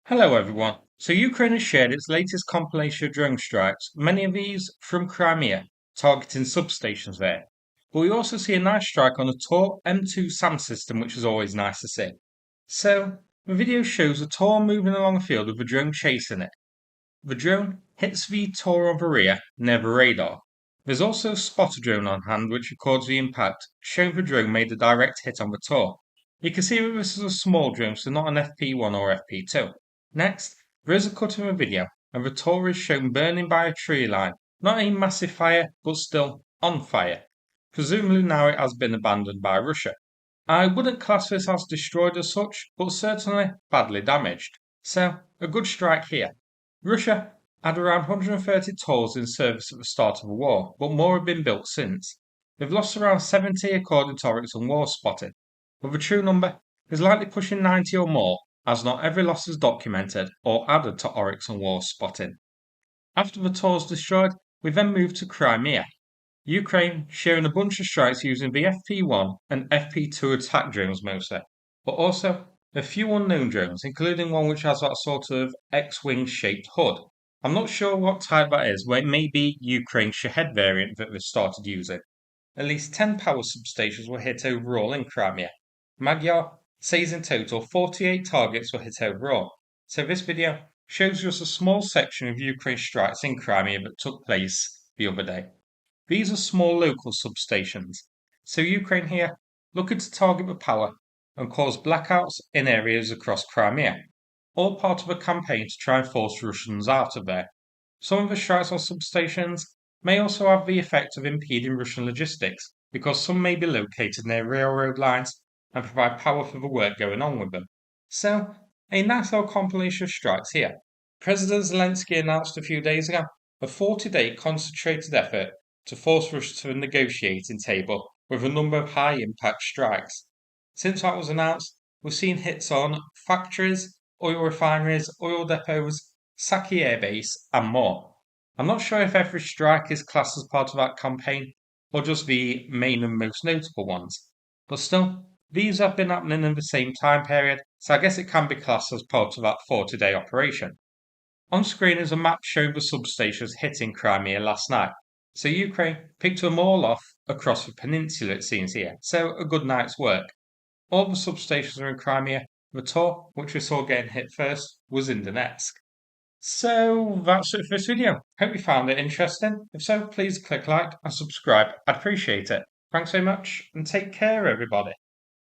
Hello everyone. So Ukraine has shared its latest compilation of drone strikes, many of these from Crimea, targeting substations there. But we also see a nice strike on the Tor-M2 SAM system, which is always nice to see. So the video shows a Tor moving along a field with a drone chasing it. The drone hits the Tor on the rear, near the radar. There's also a spotter drone on hand which records the impact, showing the drone made a direct hit on the Tor. You can see that this is a small drone, so not an FP1 or FP2. Next, there is a cut in the video, and the Tor is shown burning by a tree line. Not a massive fire, but still on fire. Presumably now it has been abandoned by Russia. I wouldn't class this as destroyed as such, but certainly badly damaged. So, a good strike here. Russia had around 130 Tors in service at the start of the war, but more have been built since. They've lost around 70 according to Oryx and War Spotting, but the true number is likely pushing 90 or more, as not every loss is documented or added to Oryx and War Spotting. After the Tors destroyed, we then moved to Crimea. Ukraine sharing a bunch of strikes using the FP1 and FP2 attack drones mostly, but also a few unknown drones, including one which has that sort of X-wing shaped hood. I'm not sure what type that is, but it may be Ukraine's Shahed variant that they've started using. At least 10 power substations were hit overall in Crimea. Magyar says in total 48 targets were hit overall. So this video shows just a small section of Ukraine's strikes in Crimea that took place the other day. These are small local substations, so Ukraine here looking to target the power and cause blackouts in areas across Crimea, all part of a campaign to try and force Russians out of there. Some of the strikes on substations may also have the effect of impeding Russian logistics, because some may be located near railroad lines and provide power for the work going on with them. So, a nice little compilation of strikes here. President Zelensky announced a few days ago a 40-day concentrated effort to force Russia to a negotiating table with a number of high impact strikes. Since that was announced, we've seen hits on factories, oil refineries, oil depots, Saki Air Base, and more. I'm not sure if every strike is classed as part of that campaign or just the main and most notable ones, but still, these have been happening in the same time period, so I guess it can be classed as part of that 40-day operation. On screen is a map showing the substations hitting Crimea last night. So Ukraine picked them all off across the peninsula, it seems here. So a good night's work. All the substations are in Crimea. The Tor, which we saw getting hit first, was in Donetsk. So that's it for this video. Hope you found it interesting. If so, please click like and subscribe. I'd appreciate it. Thanks so much and take care, everybody.